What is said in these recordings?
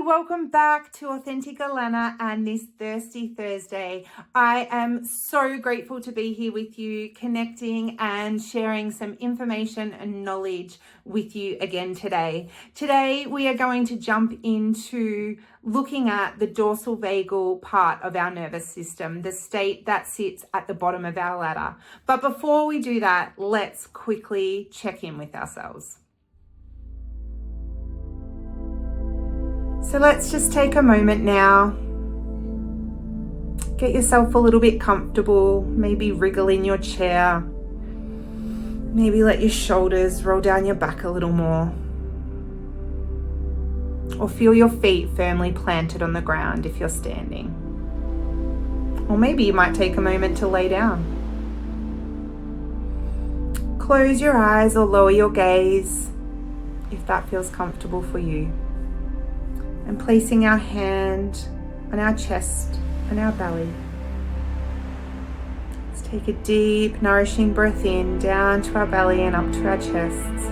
welcome back to Authentic Alana and this Thirsty Thursday. I am so grateful to be here with you, connecting and sharing some information and knowledge with you again today. Today, we are going to jump into looking at the dorsal vagal part of our nervous system, the state that sits at the bottom of our ladder. But before we do that, let's quickly check in with ourselves. So let's just take a moment now. Get yourself a little bit comfortable, maybe wriggle in your chair. Maybe let your shoulders roll down your back a little more. Or feel your feet firmly planted on the ground if you're standing. Or maybe you might take a moment to lay down. Close your eyes or lower your gaze if that feels comfortable for you. And placing our hand on our chest and our belly. Let's take a deep, nourishing breath in, down to our belly and up to our chests.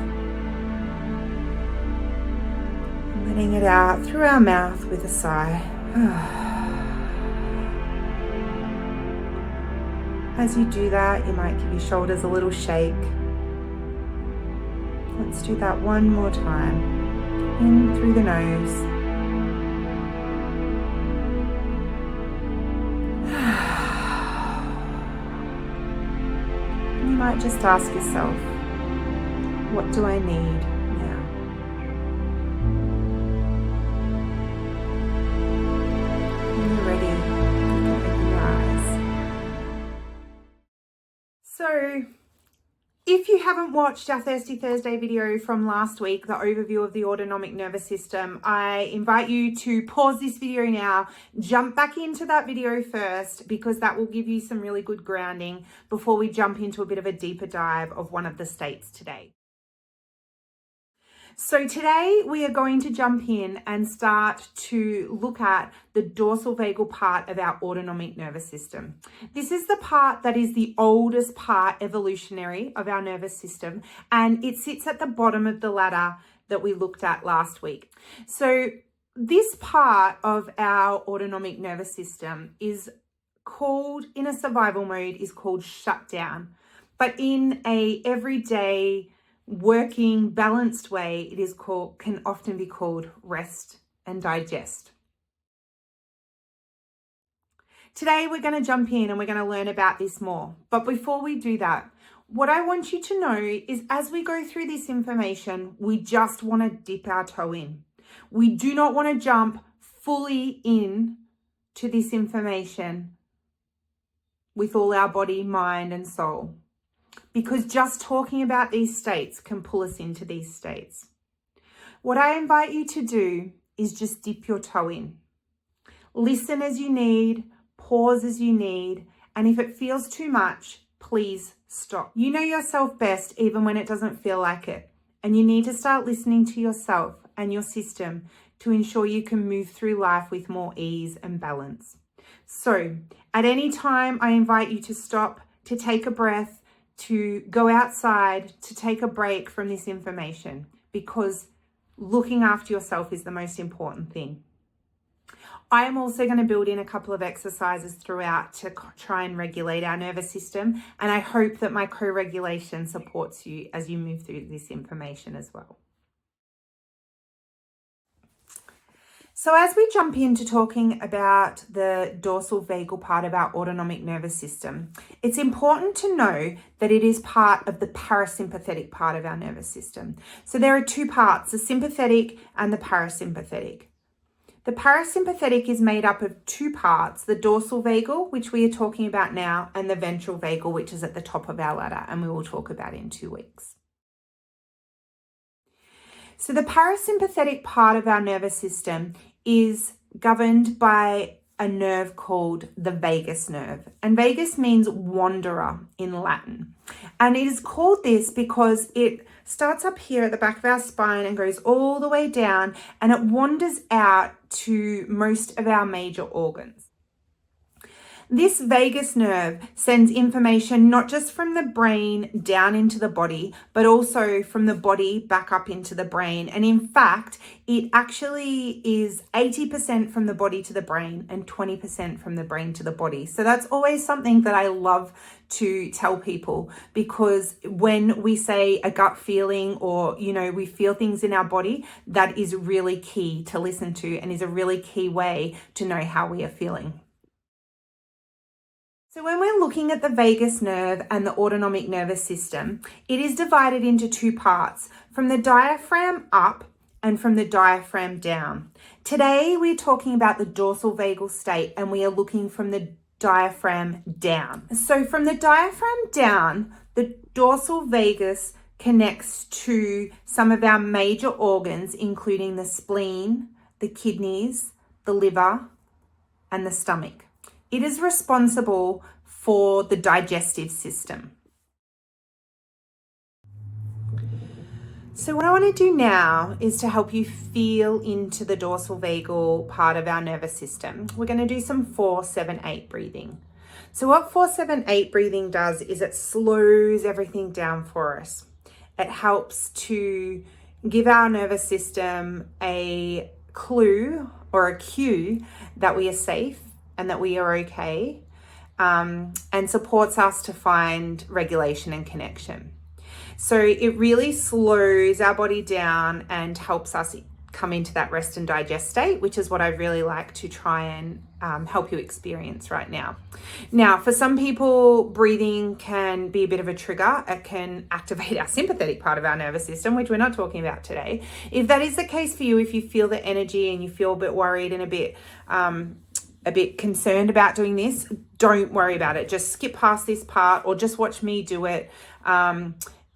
And letting it out through our mouth with a sigh. As you do that, you might give your shoulders a little shake. Let's do that one more time. In through the nose. You might just ask yourself, what do I need now? When you're ready, you can open your eyes. So, if you haven't watched our Thirsty Thursday video from last week, the overview of the autonomic nervous system, I invite you to pause this video now, jump back into that video first, because that will give you some really good grounding before we jump into a bit of a deeper dive of one of the states today. So today we are going to jump in and start to look at the dorsal vagal part of our autonomic nervous system. This is the part that is the oldest part evolutionary of our nervous system, and it sits at the bottom of the ladder that we looked at last week. So this part of our autonomic nervous system is called, in a survival mode, is called shutdown. But in a everyday working balanced way, can often be called rest and digest. Today we're going to jump in and we're going to learn about this more. But before we do that, what I want you to know is, as we go through this information, we just want to dip our toe in. We do not want to jump fully in to this information with all our body, mind, and soul. Because just talking about these states can pull us into these states. What I invite you to do is just dip your toe in. Listen as you need, pause as you need, and if it feels too much, please stop. You know yourself best even when it doesn't feel like it, and you need to start listening to yourself and your system to ensure you can move through life with more ease and balance. So, at any time, I invite you to stop, to take a breath, to go outside, to take a break from this information, because looking after yourself is the most important thing. I am also going to build in a couple of exercises throughout to try and regulate our nervous system, and I hope that my co-regulation supports you as you move through this information as well. So as we jump into talking about the dorsal vagal part of our autonomic nervous system, it's important to know that it is part of the parasympathetic part of our nervous system. So there are two parts, the sympathetic and the parasympathetic. The parasympathetic is made up of two parts, the dorsal vagal, which we are talking about now, and the ventral vagal, which is at the top of our ladder, and we will talk about in 2 weeks. So the parasympathetic part of our nervous system is governed by a nerve called the vagus nerve. And vagus means wanderer in Latin. And it is called this because it starts up here at the back of our spine and goes all the way down, and it wanders out to most of our major organs. This vagus nerve sends information not just from the brain down into the body, but also from the body back up into the brain. And in fact, it actually is 80% from the body to the brain and 20% from the brain to the body. So that's always something that I love to tell people, because when we say a gut feeling, or, we feel things in our body, that is really key to listen to and is a really key way to know how we are feeling. So when we're looking at the vagus nerve and the autonomic nervous system, it is divided into two parts, from the diaphragm up and from the diaphragm down. Today, we're talking about the dorsal vagal state, and we are looking from the diaphragm down. So from the diaphragm down, the dorsal vagus connects to some of our major organs, including the spleen, the kidneys, the liver, and the stomach. It is responsible for the digestive system. So what I want to do now is to help you feel into the dorsal vagal part of our nervous system. We're going to do some 4-7-8 breathing. So what 4-7-8 breathing does is it slows everything down for us. It helps to give our nervous system a clue or a cue that we are safe and that we are okay, and supports us to find regulation and connection. So it really slows our body down and helps us come into that rest and digest state, which is what I really like to try and help you experience right now. Now, for some people, breathing can be a bit of a trigger. It can activate our sympathetic part of our nervous system, which we're not talking about today. If that is the case for you, if you feel the energy and you feel a bit worried and a bit concerned about doing this, don't worry about it. Just skip past this part or just watch me do it.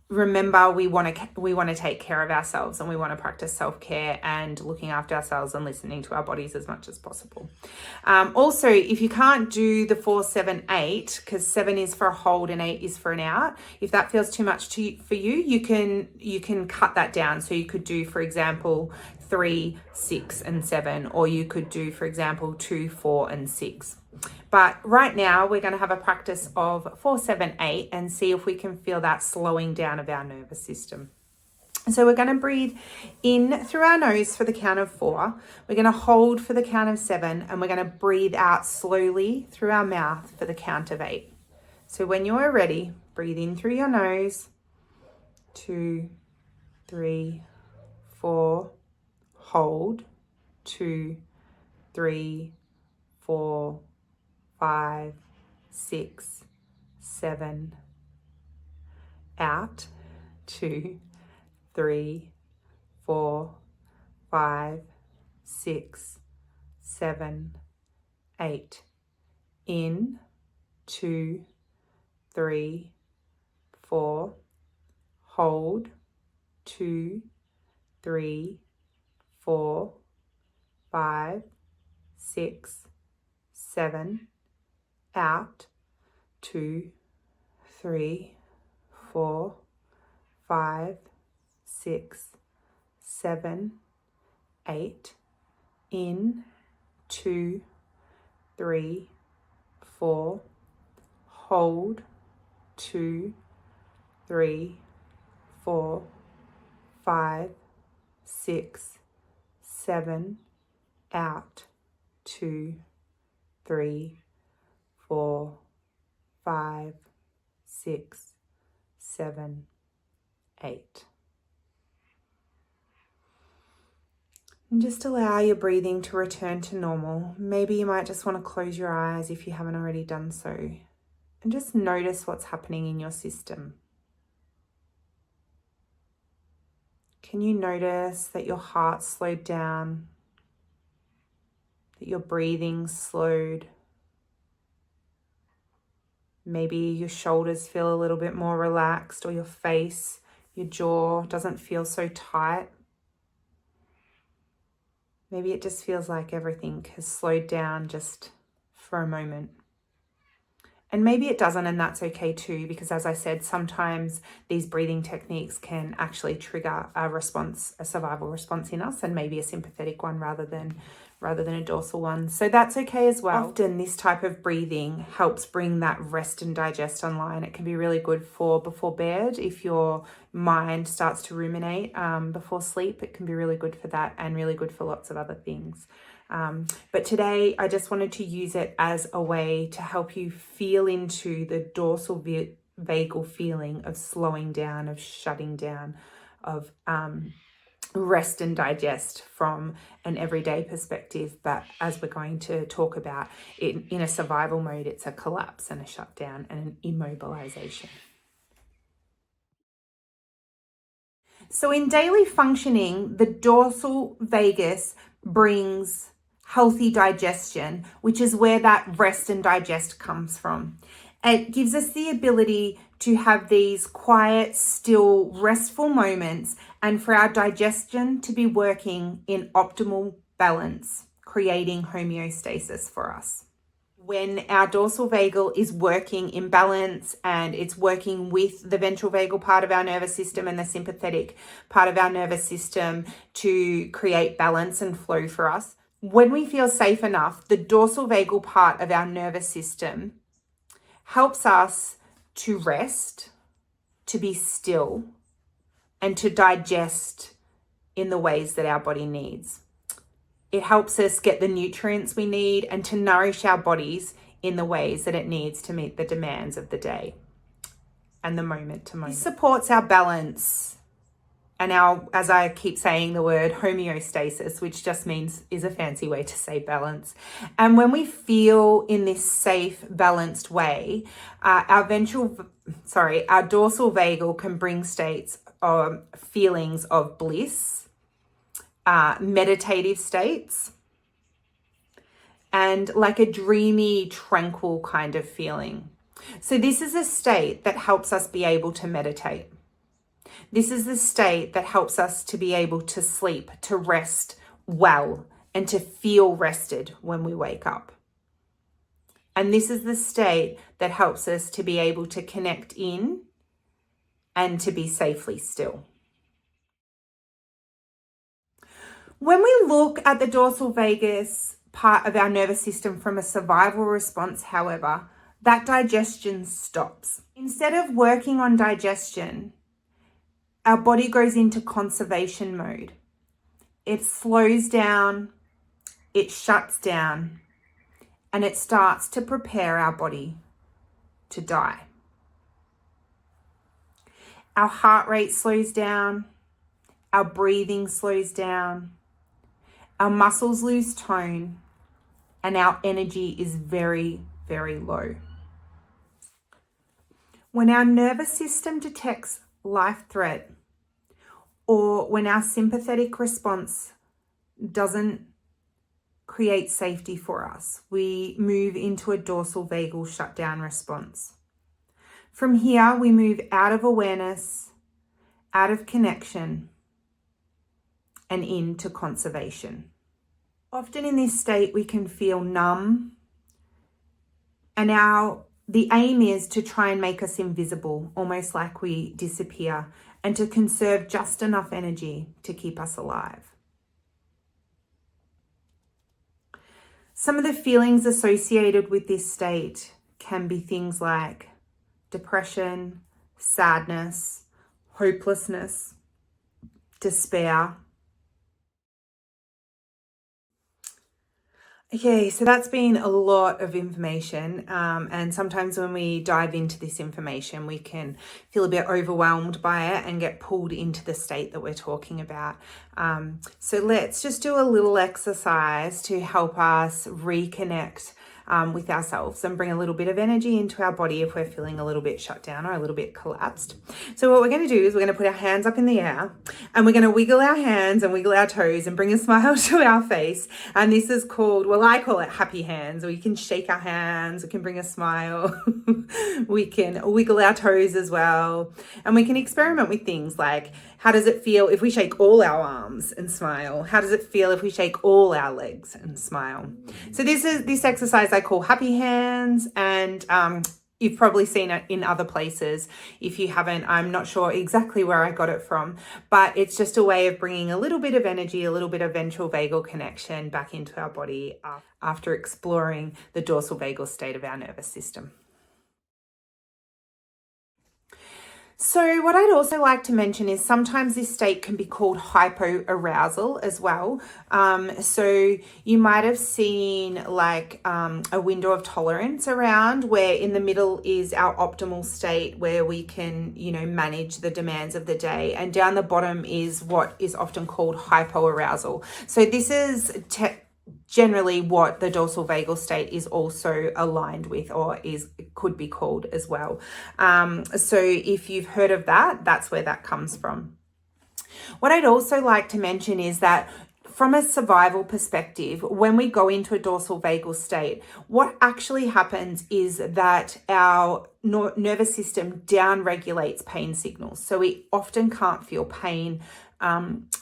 Remember, we want to take care of ourselves, and we want to practice self-care and looking after ourselves and listening to our bodies as much as possible. Also, if you can't do the 4-7-8, because 7 is for a hold and 8 is for an out, if that feels too much for you, you can cut that down. So you could do, for example, 3, 6, and 7, or you could do, for example, 2, 4, and 6. But right now, we're going to have a practice of 4-7-8 and see if we can feel that slowing down of our nervous system. So we're going to breathe in through our nose for the count of 4. We're going to hold for the count of 7, and we're going to breathe out slowly through our mouth for the count of 8. So when you are ready, breathe in through your nose. 2, 3, 4. Hold. 2, 3, 4, 5, 6, 7. Out. 2, 3, 4, 5, 6, 7, 8. In. 2, 3, 4. Hold. 2, 3, 4, 5, 6, 7. Out. 2, 3, 4, 5, 6, 7, 8. In. 2, 3, 4. Hold. 2, 3, 4, 5, 6, 7. Out. 2, 3, 4, 5, 6, 7, 8. And just allow your breathing to return to normal. Maybe you might just want to close your eyes if you haven't already done so. And just notice what's happening in your system. Can you notice that your heart slowed down? That your breathing slowed? Maybe your shoulders feel a little bit more relaxed, or your face, your jaw doesn't feel so tight. Maybe it just feels like everything has slowed down just for a moment. And maybe it doesn't, and that's okay too, because as I said, sometimes these breathing techniques can actually trigger a response, a survival response in us, and maybe a sympathetic one rather than a dorsal one. So that's okay as well. Often this type of breathing helps bring that rest and digest online. It can be really good for before bed. If your mind starts to ruminate before sleep, it can be really good for that, and really good for lots of other things. But today I just wanted to use it as a way to help you feel into the dorsal vagal feeling of slowing down, of shutting down, of rest and digest from an everyday perspective. But as we're going to talk about in a survival mode, it's a collapse and a shutdown and an immobilization. So in daily functioning, the dorsal vagus brings healthy digestion, which is where that rest and digest comes from. It gives us the ability to have these quiet, still, restful moments, and for our digestion to be working in optimal balance, creating homeostasis for us. When our dorsal vagal is working in balance and it's working with the ventral vagal part of our nervous system and the sympathetic part of our nervous system to create balance and flow for us, when we feel safe enough, the dorsal vagal part of our nervous system helps us to rest, to be still, and to digest in the ways that our body needs. It helps us get the nutrients we need and to nourish our bodies in the ways that it needs to meet the demands of the day and the moment to moment. This supports our balance and our, as I keep saying the word, homeostasis, which just is a fancy way to say balance. And when we feel in this safe, balanced way, our dorsal vagal can bring states of feelings of bliss, meditative states, and like a dreamy, tranquil kind of feeling. So this is a state that helps us be able to meditate. This is the state that helps us to be able to sleep, to rest well, and to feel rested when we wake up. And this is the state that helps us to be able to connect in and to be safely still. When we look at the dorsal vagus part of our nervous system from a survival response, however, that digestion stops. Instead of working on digestion, our body goes into conservation mode. It slows down, it shuts down, and it starts to prepare our body to die. Our heart rate slows down, our breathing slows down, our muscles lose tone, and our energy is very, very low. When our nervous system detects life threat, or when our sympathetic response doesn't create safety for us, we move into a dorsal vagal shutdown response. From here, we move out of awareness, out of connection, and into conservation. Often in this state, we can feel numb, and the aim is to try and make us invisible, almost like we disappear, and to conserve just enough energy to keep us alive. Some of the feelings associated with this state can be things like depression, sadness, hopelessness, despair. Okay, so that's been a lot of information, and sometimes when we dive into this information, we can feel a bit overwhelmed by it and get pulled into the state that we're talking about. So let's just do a little exercise to help us reconnect with ourselves and bring a little bit of energy into our body if we're feeling a little bit shut down or a little bit collapsed. So what we're going to do is we're going to put our hands up in the air and we're going to wiggle our hands and wiggle our toes and bring a smile to our face. And this is called, well, I call it happy hands. We can shake our hands, we can bring a smile, we can wiggle our toes as well. And we can experiment with things like, how does it feel if we shake all our arms and smile? How does it feel if we shake all our legs and smile? So this exercise I call happy hands, and You've probably seen it in other places. If you haven't, I'm not sure exactly where I got it from, but it's just a way of bringing a little bit of energy, a little bit of ventral vagal connection back into our body after exploring the dorsal vagal state of our nervous system. So what I'd also like to mention is sometimes this state can be called hypoarousal as well. So you might have seen like a window of tolerance around where in the middle is our optimal state where we can, manage the demands of the day. And down the bottom is what is often called hypoarousal. So this is generally what the dorsal vagal state is also aligned with, or could be called as well. So if you've heard of that, that's where that comes from. What I'd also like to mention is that from a survival perspective, when we go into a dorsal vagal state, what actually happens is that our nervous system down-regulates pain signals. So we often can't feel pain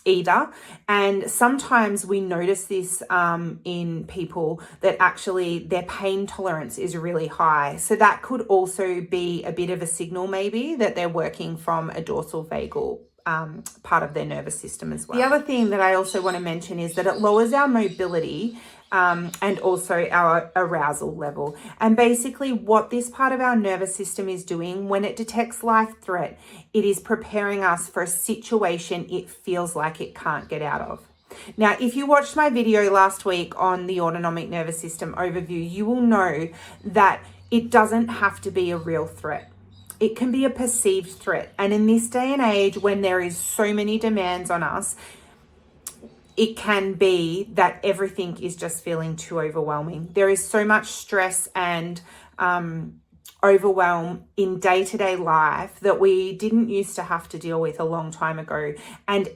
either. And sometimes we notice this in people that actually their pain tolerance is really high. So that could also be a bit of a signal maybe that they're working from a dorsal vagal part of their nervous system as well. The other thing that I also want to mention is that it lowers our mobility and also our arousal level. And basically what this part of our nervous system is doing when it detects life threat, it is preparing us for a situation it feels like it can't get out of. Now, if you watched my video last week on the autonomic nervous system overview, you will know that it doesn't have to be a real threat. It can be a perceived threat. And in this day and age, when there is so many demands on us, it can be that everything is just feeling too overwhelming. There is so much stress and overwhelm in day-to-day life that we didn't used to have to deal with a long time ago. And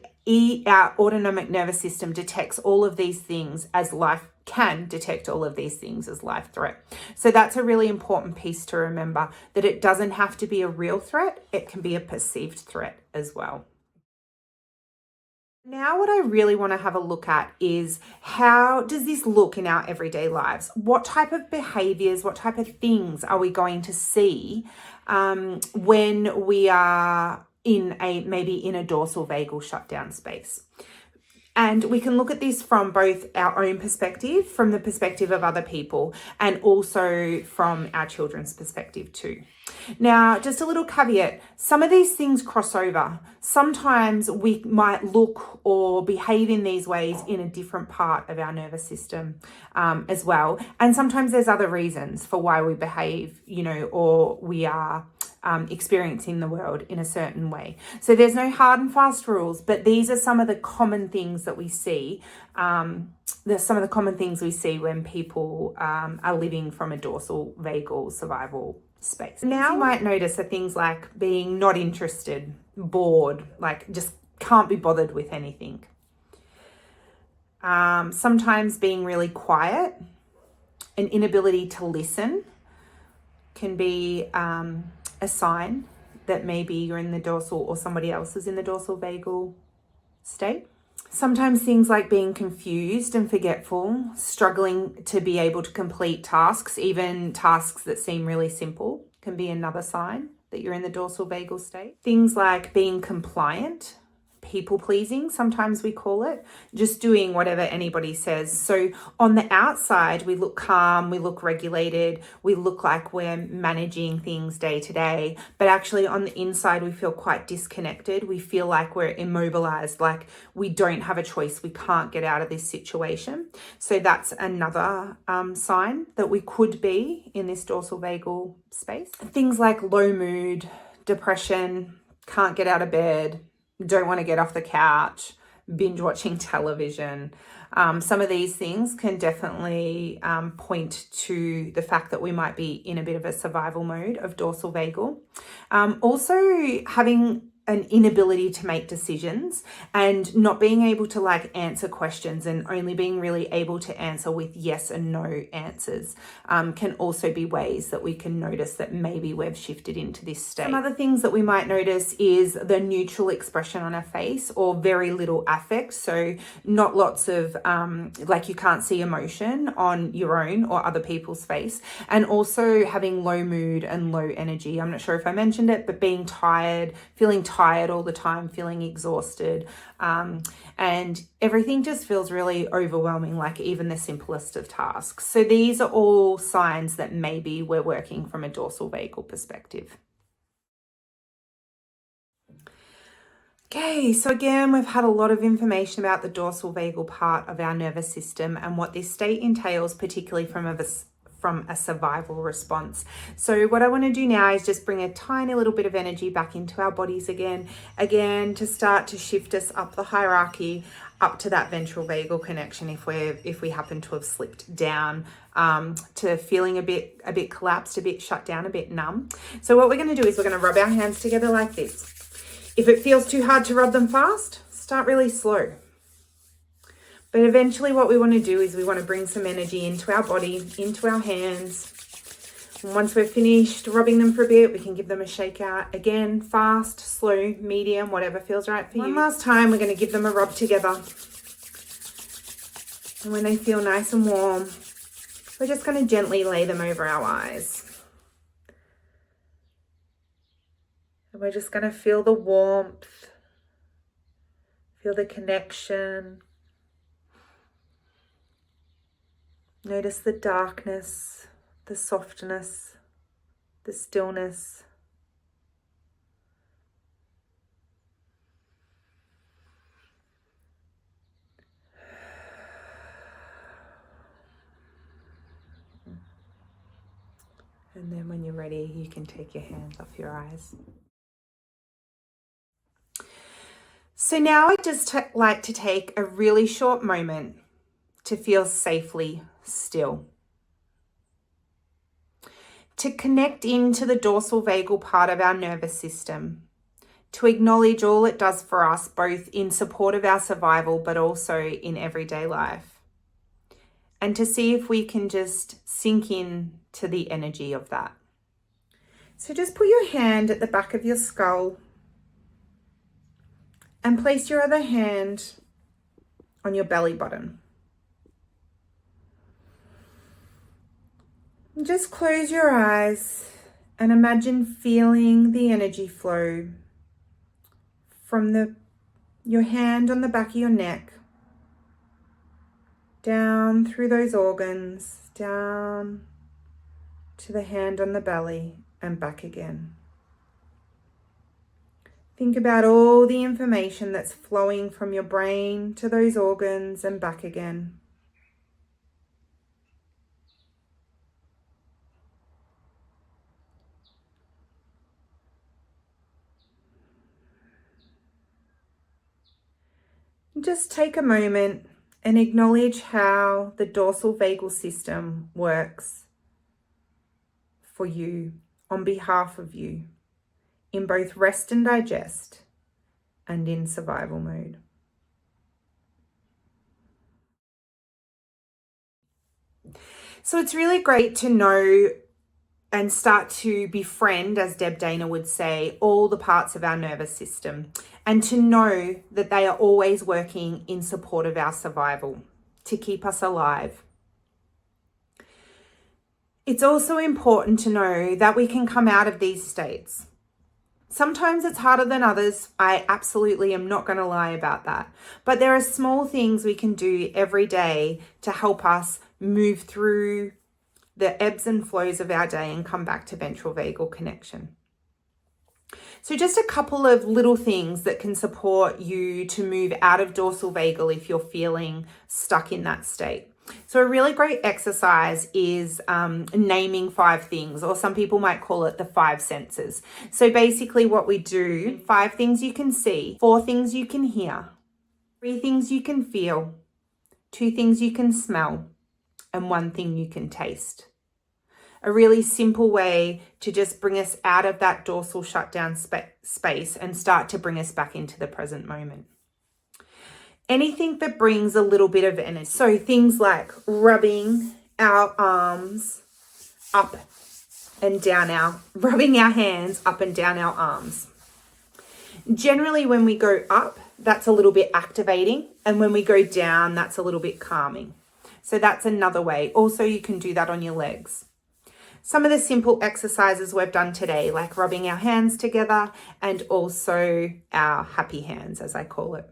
our autonomic nervous system detects all of these things as life can detect all of these things as life threat. So that's a really important piece to remember, that it doesn't have to be a real threat. It can be a perceived threat as well. Now what I really want to have a look at is, how does this look in our everyday lives? What type of behaviors, what type of things are we going to see when we are maybe in a dorsal vagal shutdown space? And we can look at this from both our own perspective, from the perspective of other people, and also from our children's perspective too. Now, just a little caveat, some of these things cross over. Sometimes we might look or behave in these ways in a different part of our nervous system as well. And sometimes there's other reasons for why we behave, or we are experiencing the world in a certain way. So there's no hard and fast rules, but these are some of the common things that we see. There's some of the common things we see when people are living from a dorsal vagal survival space. Now you might notice are things like being not interested, bored, like just can't be bothered with anything. Sometimes being really quiet, an inability to listen can be a sign that maybe you're in the dorsal, or somebody else is in the dorsal vagal state. Sometimes things like being confused and forgetful, struggling to be able to complete tasks, even tasks that seem really simple, can be another sign that you're in the dorsal vagal state. Things like being compliant, people pleasing, sometimes we call it, just doing whatever anybody says. So on the outside, we look calm, we look regulated, we look like we're managing things day to day, but actually on the inside, we feel quite disconnected. We feel like we're immobilized, like we don't have a choice. We can't get out of this situation. So that's another sign that we could be in this dorsal vagal space. Things like low mood, depression, can't get out of bed, don't want to get off the couch, binge watching television. Some of these things can definitely point to the fact that we might be in a bit of a survival mode of dorsal vagal. Also having an inability to make decisions and not being able to like answer questions and only being really able to answer with yes and no answers can also be ways that we can notice that maybe we've shifted into this state. Some other things that we might notice is the neutral expression on our face or very little affect. So not lots of like you can't see emotion on your own or other people's face, and also having low mood and low energy. I'm not sure if I mentioned it, but being tired, feeling tired all the time, feeling exhausted, and everything just feels really overwhelming, like even the simplest of tasks. So these are all signs that maybe we're working from a dorsal vagal perspective. Okay, so again, we've had a lot of information about the dorsal vagal part of our nervous system and what this state entails, particularly from a survival response. So what I want to do now is just bring a tiny little bit of energy back into our bodies again to start to shift us up the hierarchy, up to that ventral vagal connection if we happen to have slipped down to feeling a bit collapsed, a bit shut down, a bit numb. So what we're going to do is we're going to rub our hands together like this. If it feels too hard to rub them fast, start really slow. But eventually what we want to do is we want to bring some energy into our body, into our hands. And once we're finished rubbing them for a bit, we can give them a shake out. Again, fast, slow, medium, whatever feels right for you. One last time, we're going to give them a rub together. And when they feel nice and warm, we're just going to gently lay them over our eyes. And we're just going to feel the warmth, feel the connection. Notice the darkness, the softness, the stillness. And then when you're ready, you can take your hands off your eyes. So now I'd just like to take a really short moment to feel safely still. To connect into the dorsal vagal part of our nervous system. To acknowledge all it does for us, both in support of our survival, but also in everyday life. And to see if we can just sink in to the energy of that. So just put your hand at the back of your skull and place your other hand on your belly button. And just close your eyes and imagine feeling the energy flow from your hand on the back of your neck, down through those organs, down to the hand on the belly and back again. Think about all the information that's flowing from your brain to those organs and back again. Just take a moment and acknowledge how the dorsal vagal system works for you, on behalf of you, in both rest and digest and in survival mode. So it's really great to know and start to befriend, as Deb Dana would say, all the parts of our nervous system, and to know that they are always working in support of our survival, to keep us alive. It's also important to know that we can come out of these states. Sometimes it's harder than others. I absolutely am not going to lie about that. But there are small things we can do every day to help us move through the ebbs and flows of our day and come back to ventral vagal connection. So just a couple of little things that can support you to move out of dorsal vagal if you're feeling stuck in that state. So a really great exercise is naming 5 things, or some people might call it the 5 senses. So basically what we do, 5 things you can see, 4 things you can hear, 3 things you can feel, 2 things you can smell, and 1 thing you can taste. a really simple way to just bring us out of that dorsal shutdown space and start to bring us back into the present moment. Anything that brings a little bit of energy. So things like rubbing our arms up and down rubbing our hands up and down our arms. Generally, when we go up, that's a little bit activating. And when we go down, that's a little bit calming. So that's another way. Also, you can do that on your legs. Some of the simple exercises we've done today, like rubbing our hands together and also our happy hands, as I call it.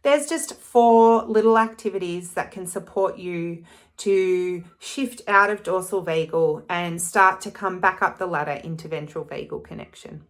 There's just 4 little activities that can support you to shift out of dorsal vagal and start to come back up the ladder into ventral vagal connection.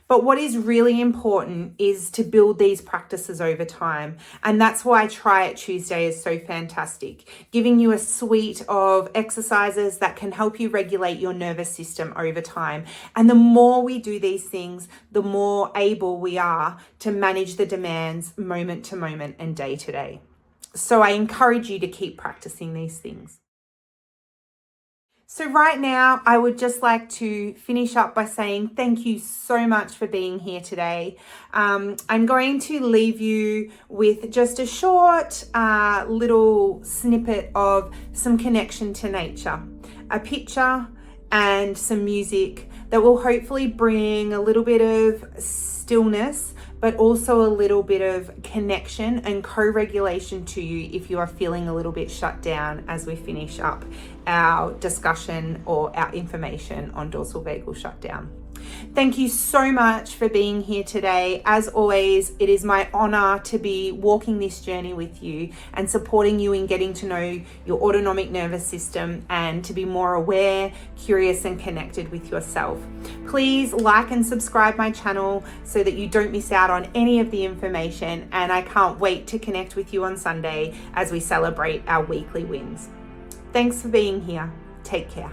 But what is really important is to build these practices over time. And that's why Try It Tuesday is so fantastic, giving you a suite of exercises that can help you regulate your nervous system over time. And the more we do these things, the more able we are to manage the demands moment to moment and day to day. So I encourage you to keep practicing these things. So right now, I would just like to finish up by saying thank you so much for being here today. I'm going to leave you with just a short little snippet of some connection to nature, a picture and some music that will hopefully bring a little bit of stillness, but also a little bit of connection and co-regulation to you if you are feeling a little bit shut down as we finish up our discussion or our information on dorsal vagal shutdown. Thank you so much for being here today. As always, it is my honor to be walking this journey with you and supporting you in getting to know your autonomic nervous system and to be more aware, curious, and connected with yourself. Please like and subscribe my channel so that you don't miss out on any of the information. And I can't wait to connect with you on Sunday as we celebrate our weekly wins. Thanks for being here. Take care.